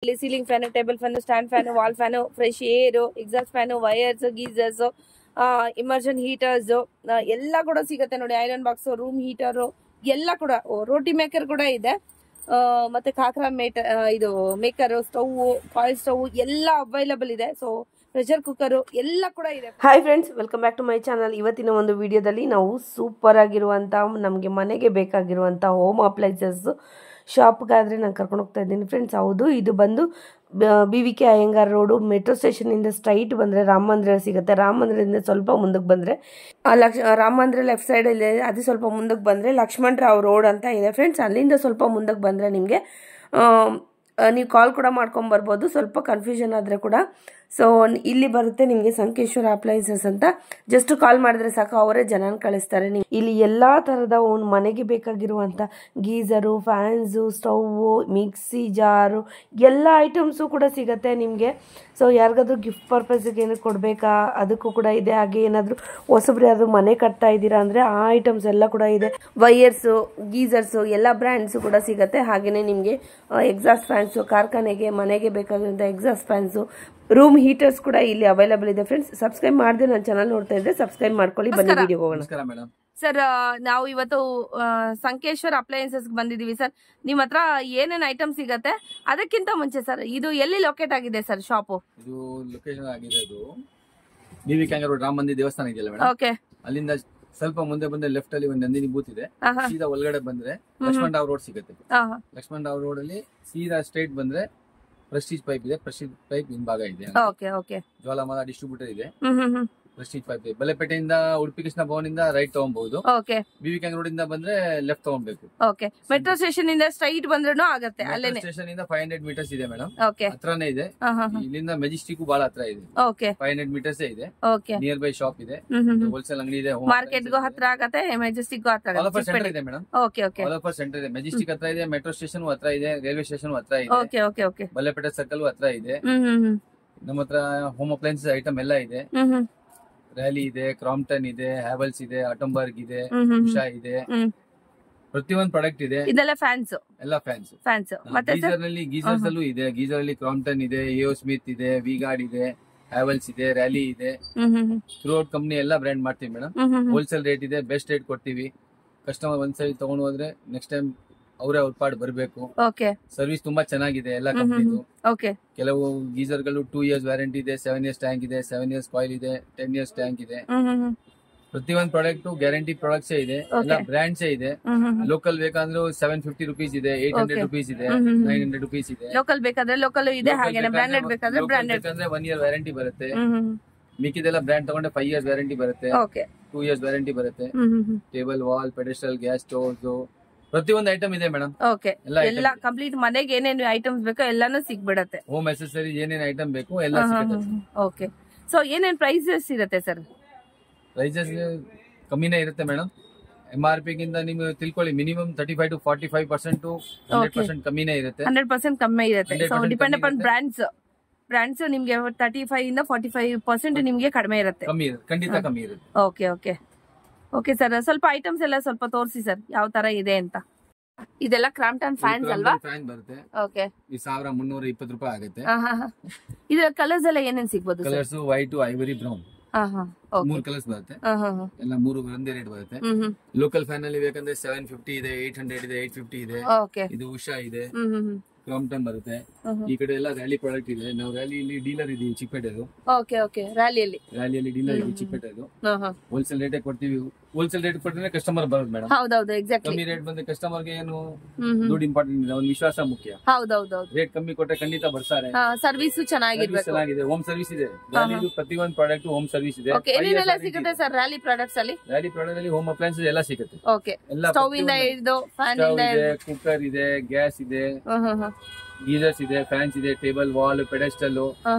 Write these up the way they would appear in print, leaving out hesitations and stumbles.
ಇಲ್ಲಿ ceiling fan, table fan, stand fan, wall fan, fresh air, exhaust fan, wires, geysers, immersion heaters ಎಲ್ಲ ಕೂಡ ಸಿಗುತ್ತೆ ನೋಡಿ. Iron box, room heater ಎಲ್ಲ ಕೂಡ, ರೋಟಿ ಮೇಕರ್ ಕೂಡ ಇದೆ. ಮತ್ತೆ ಕಾಕ್ರಾ ಇದು ಮೇಕರ್, ಸ್ಟವ್, ಫಾಯಿಲ್ ಸ್ಟವ್ ಎಲ್ಲ ಅವೈಲಬಲ್ ಇದೆ. ಸೊ ಪ್ರೆಷರ್ ಕುಕ್ಕರ್ ಎಲ್ಲ ಕೂಡ ಇದೆ. Hi friends, welcome back to my channel. ಇವತ್ತಿನ ಒಂದು ವಿಡಿಯೋದಲ್ಲಿ ನಾವು ಸೂಪರ್ ಆಗಿರುವಂಥ ನಮಗೆ ಮನೆಗೆ ಬೇಕಾಗಿರುವಂಥ ಹೋಮ್ ಅಪ್ಲೈನ್ಸಸ್ ಶಾಪ್ಗಾದರೆ ನಾನು ಕರ್ಕೊಂಡು ಹೋಗ್ತಾ ಇದ್ದೀನಿ ಫ್ರೆಂಡ್ಸ್. ಹೌದು, ಇದು ಬಂದು BVK ಅಯ್ಯಂಗಾರ್ ರೋಡು, ಮೆಟ್ರೋ ಸ್ಟೇಷನಿಂದ ಸ್ಟ್ರೈಟ್ ಬಂದರೆ ರಾಮ ಮಂದಿರ ಸಿಗುತ್ತೆ. ರಾಮ ಮಂದಿರದಿಂದ ಸ್ವಲ್ಪ ಮುಂದಕ್ಕೆ ಬಂದರೆ ರಾಮ ಮಂದಿರ ಲೆಫ್ಟ್ ಸೈಡಲ್ಲಿ ಅದು ಸ್ವಲ್ಪ ಮುಂದಕ್ಕೆ ಬಂದರೆ ಲಕ್ಷ್ಮಣ್ ರಾವ್ ರೋಡ್ ಅಂತ ಇದೆ ಫ್ರೆಂಡ್ಸ್. ಅಲ್ಲಿಂದ ಸ್ವಲ್ಪ ಮುಂದಕ್ಕೆ ಬಂದರೆ ನಿಮಗೆ ನೀವು ಕಾಲ್ ಕೂಡ ಮಾಡ್ಕೊಂಬರ್ಬೋದು, ಸ್ವಲ್ಪ ಕನ್ಫ್ಯೂಷನ್ ಆದರೆ ಕೂಡ. ಸೊ ಇಲ್ಲಿ ಬರುತ್ತೆ ನಿಮಗೆ ಸಂಕೇಶ್ವರ ಅಪ್ಲೈನ್ಸಸ್ ಅಂತ. ಜಸ್ಟ್ ಕಾಲ್ ಮಾಡಿದ್ರೆ ಸಾಕು, ಅವರೇ ಜನನ ಕಳಿಸ್ತಾರೆ. ನೀವು ಇಲ್ಲಿ ಎಲ್ಲ ಥರದ ಒಂದು ಮನೆಗೆ ಬೇಕಾಗಿರುವಂಥ ಗೀಸರು, ಫ್ಯಾನ್ಸು, ಸ್ಟವ್ವು, ಮಿಕ್ಸಿ ಜಾರು ಎಲ್ಲ ಐಟಮ್ಸು ಕೂಡ ಸಿಗುತ್ತೆ ನಿಮಗೆ. ಸೊ ಯಾರಿಗಾದ್ರೂ ಗಿಫ್ಟ್ ಪರ್ಪಸ್ಗೆ ಏನಾದ್ರು ಕೊಡಬೇಕಾ ಅದಕ್ಕೂ ಕೂಡ ಇದೆ. ಹಾಗೆ ಏನಾದರೂ ಹೊಸಬ್ರು ಯಾರಾದರೂ ಮನೆ ಕಟ್ತಾ ಇದ್ದೀರಾ ಅಂದರೆ ಆ ಐಟಮ್ಸ್ ಎಲ್ಲ ಕೂಡ ಇದೆ. ವೈಯರ್ಸು, ಗೀಸರ್ಸು ಎಲ್ಲ ಬ್ರ್ಯಾಂಡ್ಸು ಕೂಡ ಸಿಗುತ್ತೆ. ಹಾಗೆಯೇ ನಿಮಗೆ ಎಕ್ಸಾಸ್ಟ್ ಫ್ಯಾನ್ಸು, ಕಾರ್ಖಾನೆಗೆ ಮನೆಗೆ ಬೇಕಾಗಿರುವಂಥ ಎಕ್ಸಾಸ್ಟ್ ಫ್ಯಾನ್ಸು, ರೂಮ್ ಹೀಟರ್ಸ್ ಕೂಡ ಇಲ್ಲಿ ಅವೈಲಬಲ್ ಇದೆ ಫ್ರೆಂಡ್ಸ್. ಸಬ್ಸ್ಕ್ರೈಬ್ ಮಾಡಿದ್ರೆ ನನ್ನ ಚಾನಲ್ ನೋಡ್ತಾ ಇದ್ರೆ ಸಬ್ಸ್ಕ್ರೈಬ್ ಮಾಡ್ಕೊಳ್ಳಿ. ಬನ್ನಿ ವಿಡಿಯೋ ಹೋಗೋಣ. ಸರ್, ನಾವು ಇವತ್ತು ಸಂಕೇಶ್ವರ ಅಪ್ಲೈನ್ಸಸ್ ಬಂದಿದೀವಿ ಸರ್. ನಿಮ್ಮ ಹತ್ರ ಏನೇನ್ ಐಟಮ್ ಸಿಗತ್ತೆ ಅದಕ್ಕಿಂತ ಮುಂಚೆ ಸರ್, ಇದು ಎಲ್ಲಿ ಲೊಕೇಟ್ ಆಗಿದೆ ಸರ್ ಶಾಪ್? ಇದು ಲೊಕೇಶನ್ ಆಗಿದೆ BVK ಅಯ್ಯಂಗಾರ್ ರೋಡ್, ರಾಮ ಮಂದಿರ ದೇವಸ್ಥಾನ ಇದೆಯಲ್ಲ ಮೇಡಮ್, ಓಕೆ. ಅಲ್ಲಿಂದ ಸ್ವಲ್ಪ ಮುಂದೆ ಬಂದ್ರೆ ಲೆಫ್ಟ್ ಅಲ್ಲಿ ಒಂದು ನಂದಿನಿ ಬೂತ್ ಇದೆ. ಸೀದಾ ಒಳಗಡೆ ಬಂದ್ರೆ ಲಕ್ಷ್ಮಣ್ ರಾವ್ ರೋಡ್ ಸಿಗುತ್ತೆ. ಲಕ್ಷ್ಮಣ್ ರಾವ್ ರೋಡ್ ಅಲ್ಲಿ ಸೀದಾ ಸ್ಟ್ರೈಟ್ ಬಂದ್ರೆ ಪ್ರೆಸ್ಟೀಜ್ ಪೈಪ್ ಇದೆ. ಪ್ರೆಸ್ಟೀಜ್ ಪೈಪ್ ಹಿಂಭಾಗ ಇದೆ. ಜ್ವಾಲಾಮಾಲ ಡಿಸ್ಟ್ರಿಬ್ಯೂಟರ್ ಇದೆ. ಪ್ರೆಸ್ಟೀಜ್ ಪೈಪ್ ಇದೆ. ಬಲೆಪೇಟೆಯಿಂದ ಉಡುಪಿ ಕೃಷ್ಣ ಭವನ್ ಇಂದ ರೈಟ್ ತಗೊಬಹುದು. BVK ಅಯ್ಯಂಗಾರ್ ರೋಡ್ ಇಂದ ಬಂದ್ರೆ ಲೆಫ್ಟ್ ತಗೊಬೇಕು. ಮೆಟ್ರೋ ಸ್ಟೇಷನ್ ಇಂದ ಸ್ಟ್ರೈಟ್ ಬಂದ್ರೂ ಆಗುತ್ತೆ. ಅಲ್ಲೇನೆ ಸ್ಟೇಷನ್ ಇಂದ 500 ಮೀಟರ್ಸ್ ಇದೆ ಮೇಡಮ್, ಹತ್ರನೇ ಇದೆ. ಇಲ್ಲಿಂದ ಮೆಜೆಸ್ಟಿಕ್ ಬಹಳ ಹತ್ರ ಇದೆ. 500 ಮೀಟರ್ಸ್ ಇದೆ. ನಿಯರ್ ಬೈ ಶಾಪ್ ಇದೆ, ಹೋಲ್ಸೇಲ್ ಅಂಗಡಿ ಇದೆ. ಮಾರ್ಕೆಟ್ ಗು ಹತ್ರ ಆಗತ್ತೆ, ಮೆಜೆಸ್ಟಿಕ್ ಹತ್ರ ಆಗುತ್ತೆ. ಸೆಂಟರ್ ಇದೆ ಮೇಡಮ್. ಸೆಂಟರ್ ಇದೆ. ಮೆಜೆಸ್ಟಿಕ್ ಹತ್ರ ಇದೆ, ಮೆಟ್ರೋ ಸ್ಟೇಷನ್ ಹತ್ರ ಇದೆ, ರೈಲ್ವೆ ಸ್ಟೇಷನ್ ಹತ್ರ ಇದೆ, ಬಲೆಪೇಟೆ ಸರ್ಕಲ್ ಹತ್ರ ಇದೆ. ನಮ್ಮ ಹತ್ರ ಹೋಮ್ ಅಪ್ಲೈನ್ಸಸ್ ಐಟಮ್ ಎಲ್ಲ ಇದೆ. ರ್ಯಾಲಿ ಇದೆ, ಕ್ರಾಂಪ್ಟನ್ ಇದೆ, ಹ್ಯಾವೆಲ್ಸ್ ಇದೆ, ಆಟಂಬರ್ಗ್ ಇದೆ, ಉಷಾ ಇದೆ, ಪ್ರತಿಯೊಂದು ಪ್ರಾಡಕ್ಟ್ ಇದೆ. ಇದೆಲ್ಲ ಫ್ಯಾನ್ಸ್, ಎಲ್ಲ ಫ್ಯಾನ್ಸ್. ಗೀಸರ್ ನಲ್ಲಿ ಗೀಸರ್ಸ್ ಅಲ್ಲೂ ಇದೆ. ಗೀಸರ್ ಅಲ್ಲಿ ಕ್ರಾಂಪ್ಟನ್ ಇದೆ, ಎಒ ಸ್ಮಿತ್ ಇದೆ, ವಿಗಾರ್ಡ್ ಇದೆ, ಹ್ಯಾವೆಲ್ಸ್ ಇದೆ, ರ್ಯಾಲಿ ಇದೆ. ಥ್ರೂಔಟ್ ಕಂಪ್ನಿ ಎಲ್ಲ ಬ್ರ್ಯಾಂಡ್ ಮಾಡ್ತೀವಿ ಮೇಡಮ್. ಹೋಲ್ಸೇಲ್ ರೇಟ್ ಇದೆ, ಬೆಸ್ಟ್ ರೇಟ್ ಕೊಡ್ತೀವಿ. ಕಸ್ಟಮರ್ ಒಂದ್ಸರಿ ತಗೊಂಡು ಹೋದ್ರೆ ನೆಕ್ಸ್ಟ್ ಟೈಮ್ ಅವರೇ ಔಟ್ಪಾಡ್ ಬರಬೇಕು. ಸರ್ವಿಸ್ ತುಂಬಾ ಚೆನ್ನಾಗಿದೆ ಎಲ್ಲ ಕಂಪ್ನಿದು. ಕೆಲವು ಗೀಸರ್ ಗಳು 2 years ವ್ಯಾರಂಟಿ ಇದೆ, 7 years ಟ್ಯಾಂಕ್ ಇದೆ, 7 years ಕಾಯಿಲ್ ಇದೆ, 10 years ಟ್ಯಾಂಕ್ ಇದೆ. ಪ್ರತಿಯೊಂದು ಪ್ರಾಡಕ್ಟ್ ಗ್ಯಾರಂಟಿ ಪ್ರಾಡಕ್ಟ್ಸ್ ಇದೆ, ಎಲ್ಲ ಬ್ರ್ಯಾಂಡ್ಸ್ ಇದೆ. ಲೋಕಲ್ ಬೇಕಂದ್ರೆ 750 rupees ಇದೆ, 800 rupees ಇದೆ, 900 rupees ಇದೆ. ಲೋಕಲ್ ಬೇಕಾದ್ರೆ ಲೋಕಲ್ ಇದೆ, ಹಾಗೆ ಬ್ರಾಂಡೆಡ್ ಬೇಕಾದ್ರೆ ಬ್ರಾಂಡೆಡ್. 1 year ವ್ಯಾರಂಟಿ ಬರುತ್ತೆ. ಮಿಕ್ಕಿದೆಲ್ಲ ಬ್ರ್ಯಾಂಡ್ ತಗೊಂಡ್ರೆ 5 years ವ್ಯಾರಂಟಿ ಬರುತ್ತೆ, 2 years ವ್ಯಾರಂಟಿ ಬರುತ್ತೆ. ಟೇಬಲ್, ವಾಲ್, ಪೆಡೆಸ್ಟಲ್, ಗ್ಯಾಸ್ ಸ್ಟೋವ್ಸ್ ಪ್ರತಿಯೊಂದು ಐಟಮ್ ಇದೆ ಮೇಡಮ್. ಎಲ್ಲ ಕಂಪ್ಲೀಟ್ ಮನೆಗೆ ಏನೇನು ಐಟಮ್ಸ್ ಬೇಕೋ ಎಲ್ಲಾನು ಸಿಗ್ಬಿಡತ್ತೆ. ಹೋಮ್ ಅಸೆಸರೀಸ್ ಏನೇನ್ ಐಟಮ್ ಬೇಕು ಎಲ್ಲ ಸಿಗುತ್ತೆ. ಸೊ ಏನೇನ್ ಪ್ರೈಸಸ್ ಇರುತ್ತೆ ಸರ್? ಪ್ರೈಸಸ್ ಕಮ್ಮಿನೇ ಇರುತ್ತೆ ಮೇಡಮ್. MRP ಗಿಂತ ನಿಮ್ಗೆ ತಿಳ್ಕೊಳ್ಳಿ, ಮಿನಿಮಮ್ 35 to 45% 100% ಕಮ್ಮಿನೇ ಇರುತ್ತೆ. 100% ಕಮ್ಮಿ ಇರುತ್ತೆ. ಸೊ ಡಿಪೆಂಡ್ ಅಪಾನ್ ಬ್ರಾಂಡ್ಸ್ ನಿಮ್ಗೆ 35 ಇಂದ 45% ನಿಮ್ಗೆ ಕಡಿಮೆ ಇರುತ್ತೆ. ಖಂಡಿತ ಕಮ್ಮಿ ಇರುತ್ತೆ. ಓಕೆ ಸರ್, ಸ್ವಲ್ಪ ಐಟಮ್ಸ್ ಎಲ್ಲ ಸ್ವಲ್ಪ ತೋರಿಸಿ ಸರ್, ಯಾವ ತರ ಇದೆ ಅಂತ. ಇದೆಲ್ಲ ಕ್ರಾಂಪ್ಟನ್ ಫ್ಯಾನ್ಸ್ ಅಲ್ವಾ? ಫ್ಯಾನ್ ಬರುತ್ತೆ. ಓಕೆ. ಈ 1320 ರೂಪಾಯಿ ಆಗುತ್ತೆ. ಇದರ ಕಲರ್ಸ್ ಎಲ್ಲ ಏನೇನ್ ಸಿಗಬಹುದು? Colours white, ivory, brown, 3 colours ಬರುತ್ತೆ. ಎಲ್ಲ 3 ಒಂದೇ ರೇಟ್ ಬರುತ್ತೆ. ಲೋಕಲ್ ಫ್ಯಾನ್ ಅಲ್ಲಿ ಬೇಕಂದ್ರೆ 750 ಇದೆ, 800 ಇದೆ, 850 ಇದೆ. ಇದು ಉಷಾ ಇದೆ, ಕ್ರಾಂಪ್ಟನ್ ಬರುತ್ತೆ. ಈ ಕಡೆ ಎಲ್ಲ ರ್ಯಾಲಿ ಪ್ರಾಡಕ್ಟ್ ಇದೆ. ನಾವು ರ್ಯಾಲಿಯಲ್ಲಿ ಡೀಲರ್ ಇದೀವಿ, ಚಿಕ್ಕಪೇಟೆದು. ರ್ಯಾಲಿಯಲ್ಲಿ ಡೀಲರ್ ಇದೀವಿ, ಚಿಕ್ಕಪೇಟೆದು. ಹೋಲ್ಸೇಲ್ ರೇಟ್ ಕೊಡ್ತೀವಿ. ಹೋಲ್ಸೇಲ್ ರೇಟ್ ಕೊಟ್ಟರೆ ಕಸ್ಟಮರ್ ಬರೋದು ಮೇಡಮ್. ಕಮ್ಮಿ ರೇಟ್ ಬಂದ್ರೆ ಕಸ್ಟಮರ್ ಗೆ ಏನು ದುಡ್ಡು ಇಂಪಾರ್ಟೆಂಟ್ ಇದೆ, ಅವ್ನ ವಿಶ್ವಾಸ ಮುಖ್ಯ. ರೇಟ್ ಕಮ್ಮಿ ಕೊಟ್ಟರೆ ಖಂಡಿತ ಬರ್ತಾರೆ. ಸರ್ವಿಸ್ ಚೆನ್ನಾಗಿದೆ. ಹೋಮ್ ಸರ್ವಿಸ್ ಇದೆ. ಪ್ರತಿಯೊಂದು ಪ್ರಾಡಕ್ಟ್ ಹೋಮ್ ಸರ್ವಿಸ್ ಇದೆ. ಸಿಗುತ್ತೆ ಸರ್ ರ್ಯಾಲಿ ಪ್ರಾಡಕ್ಟ್ಸ್ ಅಲ್ಲಿ? ರ್ಯಾಲಿ ಪ್ರಾಡಕ್ಟ್ ಅಲ್ಲಿ ಹೋಮ್ ಅಪ್ಲೈನ್ಸಸ್ ಎಲ್ಲ ಸಿಗುತ್ತೆ. ಎಲ್ಲ ಸ್ಟವ್ ಇಂದ ಹಿಡಿದು ಫ್ಯಾನ್ ಇದೆ, ಕುಕ್ಕರ್ ಇದೆ, ಗ್ಯಾಸ್ ಇದೆ, ಗೀಸರ್ಸ್ ಇದೆ, ಫ್ಯಾನ್ಸ್ ಇದೆ, ಟೇಬಲ್, ವಾಲ್, ಪೆಡೆಸ್ಟಲ್,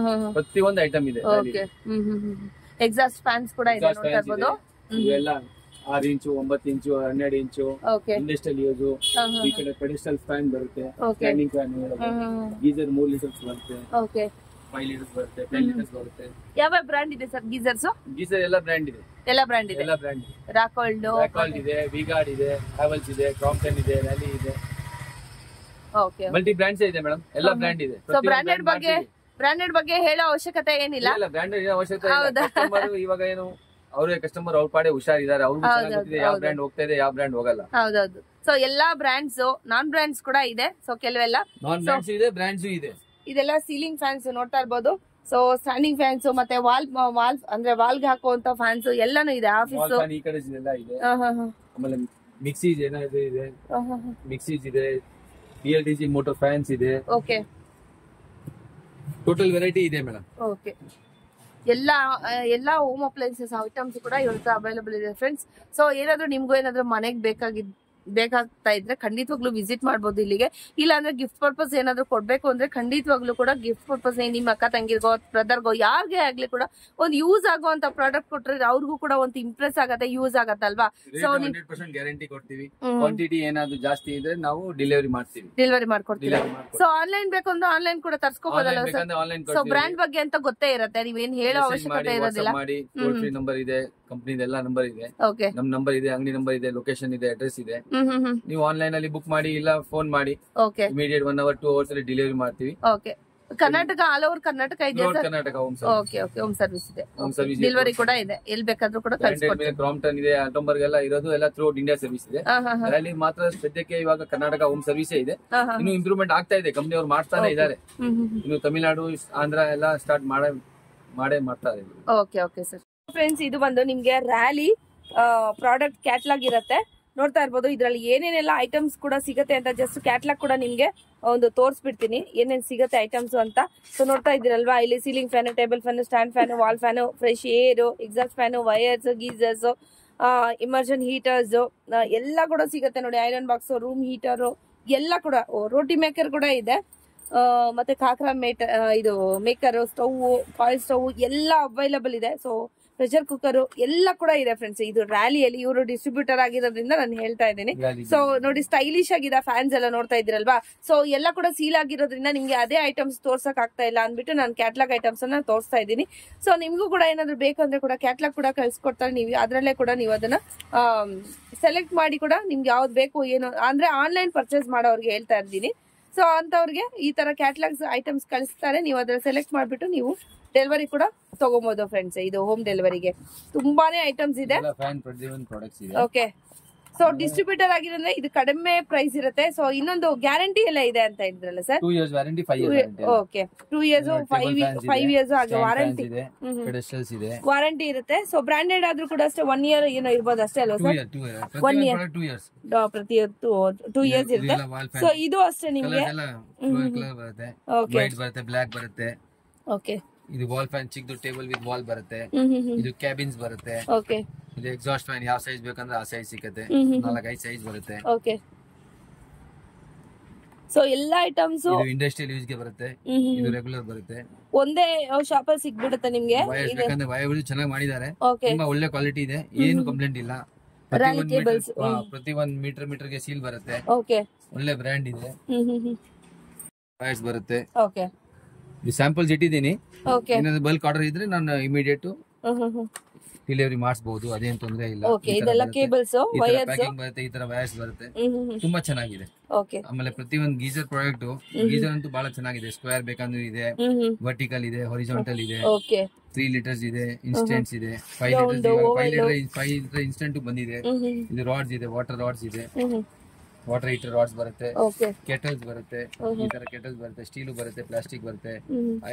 ಪ್ರತಿಯೊಂದು ಐಟಮ್ ಇದೆ. ಎಕ್ಸಾಸ್ಟ್ ಫ್ಯಾನ್ಸ್ ಕೂಡ ಇದೆ, ನೋಡ್ತಾ ಇರಬಹುದು. ಇವೆಲ್ಲ 6 ಇಂಚು, 9 ಇಂಚು, 12 ಇಂಚು ಇಂಡಸ್ಟ್ರಿಯಲ್ ಯೂಸ್. ಈ ಕಡೆ ಪೆಡೆಸ್ಟಲ್ ಫ್ಯಾನ್ ಬರುತ್ತೆ, ಸ್ಟ್ಯಾಂಡಿಂಗ್ ಫ್ಯಾನ್. ಗೀಸರ್ 3 ಲೀಟರ್ಸ್ ಬರುತ್ತೆ, 5 ಲೀಟರ್ಸ್ ಬರುತ್ತೆ, 10 ಲೀಟರ್ಸ್ ಬರುತ್ತೆ. ಯಾವ ಬ್ರ್ಯಾಂಡ್ ಇದೆ ಸರ್ ಗೀಸರ್ಸ್? ಗೀಸರ್ ಎಲ್ಲ ಬ್ರ್ಯಾಂಡ್ ಇದೆ. ರಾಕೋಲ್ಡ್ ಇದೆ, ವಿಗಾರ್ಡ್ ಇದೆ, ಹ್ಯಾವೆಲ್ಸ್ ಇದೆ, ಕ್ರಾಂಪ್ಟನ್ ಇದೆ, ರ್ಯಾಲಿ ಇದೆ. ಓಕೆ ಮಲ್ಟಿ ಬ್ರ್ಯಾಂಡ್ಸ್ ಇದೆ ಮೇಡಮ್, ಎಲ್ಲ ಬ್ರ್ಯಾಂಡ್ ಇದೆ. ಸೊ ಬ್ರಾಂಡೆಡ್ ಬಗ್ಗೆ ಹೇಳೋ ಅವಶ್ಯಕತೆ ಏನಿಲ್ಲ. ಬ್ರ್ಯಾಂಡೆಡ್ ಅವಶ್ಯಕತೆ ಕಸ್ಟಮರ್ ಇವಾಗ ಏನು ಅವ್ರಿಗೆ ಕಸ್ಟಮರ್ ಅವ್ರ ಪಾಡೆ ಹುಷಾರಿದ್ದಾರೆ, ಅವ್ರಿಗೆ ಯಾವ ಬ್ರ್ಯಾಂಡ್ ಹೋಗ್ತಾ ಇದೆ, ಯಾವ ಬ್ರ್ಯಾಂಡ್ ಹೋಗಲ್ಲ. ಹೌದೌದು. ಸೊ ಎಲ್ಲಾ ಬ್ರ್ಯಾಂಡ್ಸ್, ನಾನ್ ಬ್ರ್ಯಾಂಡ್ಸ್ ಕೂಡ ಇದೆ. ಸೊ ಕೆಲವೆಲ್ಲ ನಾನ್ ಬ್ರ್ಯಾಂಡ್ಸ್ ಇದೆ, ಬ್ರ್ಯಾಂಡ್ಸ್ ಇದೆ. ಇದೆಲ್ಲ ಸೀಲಿಂಗ್ ಫ್ಯಾನ್ಸ್ ನೋಡ್ತಾ ಇರ್ಬೋದು. ಸೊ ಸ್ಟ್ಯಾಂಡಿಂಗ್ ಫ್ಯಾನ್ಸ್ ಮತ್ತೆ ವಾಲ್ ಅಂದ್ರೆ ವಾಲ್ಗೆ ಹಾಕುವಂತ ಫ್ಯಾನ್ಸ್ ಎಲ್ಲಾನು ಇದೆ. ಆಫೀಸ್ ಈ ಕಡೆ ಇದೆಲ್ಲ ಇದೆ. ಆಮೇಲೆ ಮಿಕ್ಸಿ ಇದೆ, ಮಿಕ್ಸೀಸ್ ಇದೆ, BLDC ಮೋಟರ್ ಫ್ಯಾನ್ಸ್ ಇದೆ. ಓಕೆ, ಟೋಟಲ್ ವೆರೈಟಿ ಇದೆ ಮೇಡಮ್. ಓಕೆ, ಎಲ್ಲಾ ಹೋಮ್ ಅಪ್ಲೈನ್ಸಸ್ ಐಟಮ್ಸ್ ಕೂಡ ಇವ್ರ ಹತ್ರ ಅವೈಲೇಬಲ್ ಇದೆ ಫ್ರೆಂಡ್ಸ್. ಸೊ ಏನಾದ್ರು ನಿಮ್ಗೂ ಏನಾದ್ರು ಮನೆಗೆ ಬೇಕಾಗ್ತಾ ಇದ್ರೆ ಖಂಡಿತವಾಗ್ಲೂ ವಿಸಿಟ್ ಮಾಡ್ಬೋದು ಇಲ್ಲಿಗೆ. ಇಲ್ಲ ಅಂದ್ರೆ ಗಿಫ್ಟ್ ಪರ್ಪಸ್ ಏನಾದ್ರು ಕೊಡ್ಬೇಕು ಅಂದ್ರೆ ಖಂಡಿತವಾಗ್ಲೂ ಕೂಡ ಗಿಫ್ಟ್ ಪರ್ಪಸ್ ನಿಮ್ಮ ಅಕ್ಕ ತಂಗಿರ್ಗೋ ಬ್ರದರ್ಗೋ ಯಾರಿಗೆ ಆಗ್ಲಿ ಕೂಡ ಒಂದು ಯೂಸ್ ಆಗುವಂತ ಪ್ರಾಡಕ್ಟ್ ಕೊಟ್ರೆ ಅವ್ರಿಗೂ ಕೂಡ ಒಂದು ಇಂಪ್ರೆಸ್ ಆಗತ್ತೆ, ಯೂಸ್ ಆಗತ್ತಲ್ವಾ. ಸೊ 100% ಗ್ಯಾರಂಟಿ ಕೊಡ್ತೀವಿ. ಕ್ವಾಂಟಿಟಿ ಏನಾದ್ರು ಜಾಸ್ತಿ ಇದ್ರೆ ನಾವು ಡೆಲಿವರಿ ಮಾಡ್ಕೊಡ್ತೀವಿ. ಸೊ ಆನ್ಲೈನ್ ಬೇಕು ಅಂದ್ರೆ ಆನ್ಲೈನ್ ಕೂಡ ತರ್ಸ್ಕೋಬಹುದಲ್ಲ ಸರ್. ಸೊ ಬ್ರ್ಯಾಂಡ್ ಬಗ್ಗೆ ಅಂತ ಗೊತ್ತೇ ಇರುತ್ತೆ, ನೀವೇನ್ ಹೇಳೋ ಅವಶ್ಯಕತೆ ಇರೋದಿಲ್ಲ. ನಂಬರ್ ಇದೆ, ಕಂಪನಿ ಎಲ್ಲ ನಂಬರ್ ಇದೆ, ನಮ್ ನಂಬರ್ ಇದೆ, ಅಂಗಡಿ ನಂಬರ್ ಇದೆ, ಲೊಕೇಶನ್ ಇದೆ, ಅಡ್ರೆಸ್ ಇದೆ. ನೀವು ಆನ್ಲೈನ್ ಅಲ್ಲಿ ಬುಕ್ ಮಾಡಿ ಇಲ್ಲ ಫೋನ್ ಮಾಡಿ, ಇಮಿಡಿಯೇಟ್ 1 hour 2 hours ಅಲ್ಲಿ ಡೆಲಿವರಿ ಮಾಡ್ತೀವಿ. ಕರ್ನಾಟಕ, ಆಲ್ ಓವರ್ ಕರ್ನಾಟಕ ಇದೆ ಸರ್. ಕರ್ನಾಟಕ ಹೋಮ್ ಸರ್ವಿಸ್ ಇದೆ, ಡೆಲಿವರಿ ಕೂಡ ಇದೆ, ಎಲ್ಲಿ ಬೇಕಾದ್ರೂ ಕೂಡ ಕಳಿಸ್ಕೊಡ್ತೀವಿ. ಕ್ರಾಂಪ್ಟನ್ ಇದೆ, ಆಟೋಂಬರ್ಗ್ ಎಲ್ಲ ಇರೋದು, ಎಲ್ಲ ಥ್ರೂ ಇಂಡಿಯಾ ಸರ್ವಿಸ್ ಇದೆ. ಅಲ್ಲಿ ಮಾತ್ರ ಸದ್ಯಕ್ಕೆ ಇವಾಗ ಕರ್ನಾಟಕ ಹೋಮ್ ಸರ್ವಿಸ್ ಇದೆ. ಇನ್ನು ಇಂಪ್ರೂವ್ಮೆಂಟ್ ಆಗ್ತಾ ಇದೆ, ಕಂಪನಿ ಅವ್ರು ಮಾಡ್ತಾನೆ ಇದ್ದಾರೆ. ಇನ್ನು ತಮಿಳುನಾಡು, ಆಂಧ್ರ ಎಲ್ಲ ಸ್ಟಾರ್ಟ್ ಮಾಡ್ತಾರೆ. Okay sir. ಫ್ರೆಂಡ್ಸ್, ಇದು ಬಂದು ನಿಮ್ಗೆ ರ್ಯಾಲಿ ಪ್ರಾಡಕ್ಟ್ ಕ್ಯಾಟ್ಲಾಗ್ ಇರುತ್ತೆ, ನೋಡ್ತಾ ಇರ್ಬೋದು. ಇದ್ರಲ್ಲಿ ಏನೇನೆಲ್ಲ ಐಟಮ್ಸ್ ಕೂಡ ಸಿಗುತ್ತೆ ಅಂತ ಜಸ್ಟ್ ಕ್ಯಾಟ್ಲಾಗ್ ಕೂಡ ನಿಮ್ಗೆ ಒಂದು ತೋರಿಸ್ಬಿಡ್ತೀನಿ, ಏನೇನ್ ಸಿಗುತ್ತೆ ಐಟಮ್ಸ್ ಅಂತ. ಸೊ ನೋಡ್ತಾ ಇದ್ದೀರಲ್ವಾ, ಇಲ್ಲಿ ceiling fan, table fan, stand fan, wall fan, fresh air, exhaust fan, wires, geysers, immersion heaters ಎಲ್ಲ ಕೂಡ ಸಿಗುತ್ತೆ ನೋಡಿ. ಐರನ್ ಬಾಕ್ಸ್, ರೂಮ್ ಹೀಟರ್ ಎಲ್ಲ ಕೂಡ, ರೋಟಿ ಮೇಕರ್ ಕೂಡ ಇದೆ, ಮತ್ತೆ ಕಾಕ್ರಾ ಇದು ಮೇಕರ್, ಸ್ಟವ್, ಕಾಯಿಲ್ ಸ್ಟವ್ ಎಲ್ಲ ಅವೈಲಬಲ್ ಇದೆ. ಸೊ ಪ್ರೆಷರ್ ಕುಕ್ಕರ್ ಎಲ್ಲ ಕೂಡ ಇದೆ ಫ್ರೆಂಡ್ಸ್. ಇದು ರ್ಯಾಲಿಯಲ್ಲಿ ಇವರು ಡಿಸ್ಟ್ರಿಬ್ಯೂಟರ್ ಆಗಿರೋದ್ರಿಂದ ನಾನು ಹೇಳ್ತಾ ಇದ್ದೀನಿ. ಸೊ ನೋಡಿ, ಸ್ಟೈಲಿಶ್ ಆಗಿದೆ ಫ್ಯಾನ್ಸ್ ಎಲ್ಲ ನೋಡ್ತಾ ಇದ್ದೀರಲ್ವಾ. ಸೊ ಎಲ್ಲ ಕೂಡ ಸೀಲ್ ಆಗಿರೋದ್ರಿಂದ ನಿಮ್ಗೆ ಅದೇ ಐಟಮ್ಸ್ ತೋರ್ಸಕ್ ಆಗ್ತಾ ಇಲ್ಲ ಅಂದ್ಬಿಟ್ಟು ನಾನು ಕ್ಯಾಟ್ಲಾಗ್ ಐಟಮ್ಸ್ ಅನ್ನ ತೋರಿಸ್ತಾ ಇದ್ದೀನಿ. ಸೊ ನಿಮ್ಗೂ ಕೂಡ ಏನಾದ್ರು ಬೇಕಂದ್ರೆ ಕೂಡ ಕ್ಯಾಟ್ಲಾಗ್ ಕೂಡ ಕಳ್ಸಿಕೊಡ್ತಾರೆ. ನೀವು ಅದ್ರಲ್ಲೇ ಕೂಡ ನೀವು ಅದನ್ನ ಸೆಲೆಕ್ಟ್ ಮಾಡಿ ಕೂಡ ನಿಮ್ಗೆ ಯಾವ್ದು ಬೇಕು ಏನು ಅಂದ್ರೆ ಆನ್ಲೈನ್ ಪರ್ಚೇಸ್ ಮಾಡೋರ್ಗೆ ಹೇಳ್ತಾ ಇದ್ದೀನಿ. ಸೊ ಅಂತವ್ರಿಗೆ ಈ ತರ ಕ್ಯಾಟ್ಲಾಗ್ಸ್ ಐಟಮ್ಸ್ ಕಳಿಸ್ತಾರೆ, ನೀವು ಅದ್ರ ಸೆಲೆಕ್ಟ್ ಮಾಡ್ಬಿಟ್ಟು ನೀವು ಡೆಲಿವರಿ ಕೂಡ ತಗೋಬಹುದು ಫ್ರೆಂಡ್ಸ್. ಇದು ಹೋಮ್ ಡೆಲಿವರಿಗೆ ತುಂಬಾನೇ ಐಟಮ್ಸ್ ಇದೆ. ಓಕೆ, ಸೊ ಡಿಸ್ಟ್ರಿಬ್ಯೂಟರ್ ಆಗಿರೋದ್ರೆ ಇದು ಕಡಿಮೆ ಪ್ರೈಸ್ ಇರುತ್ತೆ. ಸೊ ಇನ್ನೊಂದು ಗ್ಯಾರಂಟಿ ಎಲ್ಲ ಇದೆ ಅಂತ ಹೇಳಿದ್ರಲ್ಲ sir. 2 years warranty, 5 years warranty. Okay, 2 years 5 years ಆಗ ವಾರಂಟಿ ವಾರಂಟಿ ಇರುತ್ತೆ. ಸೊ ಬ್ರಾಂಡೆಡ್ ಆದ್ರೂ ಕೂಡ ಅಷ್ಟೇ 1 year ಏನೋ ಇರ್ಬೋದು ಅಷ್ಟೇ ಅಲ್ವಾ ಸರ್? 1 year ಪ್ರತಿ 2 years ಇರುತ್ತೆ. ಸೊ ಇದು ಅಷ್ಟೇ ನಿಮ್ಗೆ ಬ್ಲಾಕ್ ಬರುತ್ತೆ. ಓಕೆ, ಇದು ವಾಲ್ ಫ್ಯಾನ್ ಚಿಕ್ಕದು ಟೇಬಲ್ ವಿತ್ ವಾಲ್ ಬರುತ್ತೆ. ಇದು ಕ್ಯಾಬಿನ್ಸ್ ಬರುತ್ತೆ. ಓಕೆ, ಇದು ಎಕ್ಸಾಸ್ಟ್ ಫ್ಯಾನ್ ಯಾವ ಸೈಜ್ ಬೇಕಂದ್ರೆ ಆ ಸೈಜ್ ಸಿಗುತ್ತೆ. 4-5 ಸೈಜ್ ಬರುತ್ತೆ. ಓಕೆ, ಸೊ ಎಲ್ಲಾ ಐಟಮ್ಸ್ ಇದು ಇಂಡಸ್ಟ್ರಿಯಲ್ ಯೂಸ್ ಗೆ ಬರುತ್ತೆ. ಇದು ರೆಗ್ಯುಲರ್ ಬರುತ್ತೆ. ಒಂದೇ ಶಾಪ್ ಅಲ್ಲಿ ಸಿಗ್ಬಿಡುತ್ತೆ ನಿಮ್ಗೆ. ವೈರ್ಸ್ ಬೇಕಂದ್ರೆ ವೈರ್ಸ್ ಚೆನ್ನಾಗಿ ಮಾಡಿದ್ದಾರೆ, ತುಂಬಾ ಒಳ್ಳೆ ಕ್ವಾಲಿಟಿ ಇದೆ, ಏನು ಕಂಪ್ಲೇಂಟ್ ಇಲ್ಲ. ಪ್ರತಿ 1 ಮೀಟರ್ ಗೆ ಸೀಲ್ ಬರುತ್ತೆ. ಓಕೆ, ಒಳ್ಳೆ ಬ್ರ್ಯಾಂಡ್ ಇದೆ. ವೈರ್ಸ್ ಬರುತ್ತೆ. ಓಕೆ, ಇದು ಸ್ಯಾಂಪಲ್ಸ್ ಇಟ್ಟಿದ್ದೀನಿ. ಏನಾದ್ರು ಬಲ್ಕ್ ಆರ್ಡರ್ ಇದ್ರೆ ನಾನು ಇಮಿಡಿಯೇಟ್ ಡೆಲಿವರಿ ಮಾಡಿಸಬಹುದು, ಅದೇನ್ ತೊಂದರೆ ಇಲ್ಲ. ಇದೆಲ್ಲ ಕೇಬಲ್ಸ್, ವೈರ್ಸ್ ಪ್ಯಾಕಿಂಗ್ ಬರುತ್ತೆ, ಈ ತರ ವೈರ್ಸ್ ಬರುತ್ತೆ, ತುಂಬಾ ಚೆನ್ನಾಗಿದೆ. ಆಮೇಲೆ ಪ್ರತಿಯೊಂದು ಗೀಸರ್ ಪ್ರಾಡಕ್ಟ್, ಗೀಸರ್ ಅಂತೂ ಬಹಳ ಚೆನ್ನಾಗಿದೆ. ಸ್ಕ್ವೇರ್ ಬೇಕಂದ್ರೆ ಇದೆ, ವರ್ಟಿಕಲ್ ಇದೆ, ಹಾರಿಜಾಂಟಲ್ ಇದೆ, 3 liters ಇದೆ, ಇನ್ಸ್ಟೆಂಟ್ಸ್ ಇದೆ, 5 ಲೀಟರ್ ಇನ್ಸ್ಟೆಂಟ್ ಬಂದಿದೆ. ಇದು ರಾಡ್ಸ್ ಇದೆ, ವಾಟರ್ ರಾಡ್ಸ್ ಇದೆ, ವಾಟರ್ ಹೀಟರ್ ರಾಡ್ಸ್ ಬರುತ್ತೆ, ಕೆಟಲ್ಸ್ ಬರುತ್ತೆ, ಈ ತರ ಕೆಟಲ್ಸ್ ಬರುತ್ತೆ, ಸ್ಟೀಲ್ ಬರುತ್ತೆ, ಪ್ಲಾಸ್ಟಿಕ್ ಬರುತ್ತೆ,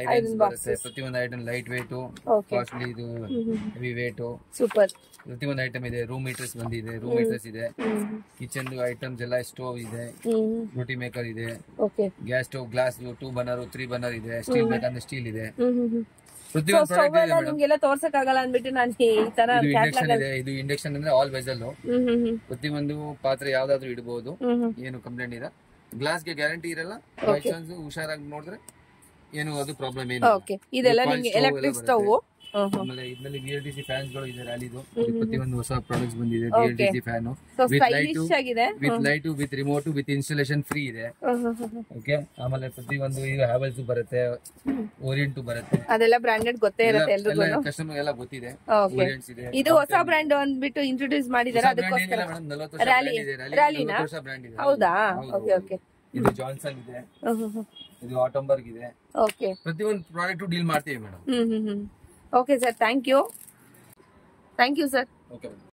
ಐರನ್ಸ್ ಬರುತ್ತೆ. ಪ್ರತಿಯೊಂದು ಐಟಮ್ ಲೈಟ್ ವೇಟ್, ಕಾಸ್ಟ್ಲಿ, ಇದು ಹೆವಿ ವೇಟ್, ಸೂಪರ್. ಪ್ರತಿಯೊಂದು ಐಟಮ್ ಇದೆ. ರೂಮ್ ಹೀಟರ್ಸ್ ಬಂದಿದೆ, ರೂಮ್ ಹೀಟರ್ಸ್ ಇದೆ, ಕಿಚನ್ ಐಟಮ್ಸ್ ಎಲ್ಲ, ಸ್ಟೋವ್ ಇದೆ, ರೋಟಿ ಮೇಕರ್ ಇದೆ, gas stove, glass 2 burner 3 burner ಇದೆ, ಸ್ಟೀಲ್ ಬೇಕಂದ್ರೆ ಸ್ಟೀಲ್ ಇದೆ. ನಿಮ್ಗೆಲ್ಲ ತೋರ್ಸಕ್ ಆಗಲ್ಲ ಅಂದ್ಬಿಟ್ಟು ನಾನು ಈ ತರ ಇದು ಇಂಡಕ್ಷನ್ ಅಂದ್ರೆ ಆಲ್ ವೆಸಲ್, ಪ್ರತಿಯೊಂದು ಪಾತ್ರೆ ಯಾವ್ದಾದ್ರು ಇಡಬಹುದು, ಏನು ಕಂಪ್ಲೇಂಟ್ ಇಲ್ಲ. ಗ್ಲಾಸ್ ಗೆ ಗ್ಯಾರಂಟಿ ಇರಲ್ಲ, ಬೈ ಚಾನ್ಸ್ ಹುಷಾರಾಗಿ ನೋಡಿದ್ರೆ ಏನು ಅದು ಪ್ರಾಬ್ಲಮ್ ಏನು. ಇದೆಲ್ಲ ನಿಮ್ಗೆ ಎಲೆಕ್ಟ್ರಿಕ್ ಸ್ಟವ್. ಆಮೇಲೆ ಇದರಲ್ಲಿ BLDC ಫ್ಯಾನ್ಸ್ ಗಳು ಇದೆ, ರ್ಯಾಲಿದು ಪ್ರತಿಯೊಂದು ಹೊಸ ಪ್ರಾಡಕ್ಟ್ಸ್ ಬಂದಿದೆ. BLDC fan with light with remote with installation free ಇದೆ. ಓಕೆ, ಆಮೇಲೆ ಪ್ರತಿಯೊಂದು ಈಗ ಹ್ಯಾವೆಲ್ಸ್ ಬರುತ್ತೆ, ಓರಿಯಂಟ್ ಬರುತ್ತೆ, ಅದೆಲ್ಲ ಬ್ರಾಂಡೆಡ್ ಗೊತ್ತೇ ಇರುತ್ತೆ ಎಲ್ರಿಗೂ, ಕಸ್ಟಮರ್ ಎಲ್ಲ ಗೊತ್ತಿದೆ. ಓರಿಯಂಟ್ಸ್ ಇದೆ, ಇದು ಹೊಸ ಬ್ರಾಂಡ್ ಅಂದ್ಬಿಟ್ಟು ಇಂಟ್ರೊಡ್ಯೂಸ್ ಮಾಡಿದ್ದಾರೆ, ಅದಕ್ಕೋಸ್ಕರ. ರ್ಯಾಲಿನಾ? ಹೌದಾ? Okay okay. ಇದು ಜಾನ್ಸನ್ ಇದೆ, ಇದು ಆಟಂಬರ್ಗ್ ಇದೆ. ಓಕೆ, ಪ್ರತಿಯೊಂದು ಪ್ರಾಡಕ್ಟ್ ಡೀಲ್ ಮಾಡ್ತೀವಿ madam. Okay sir, thank you sir. Okay madam.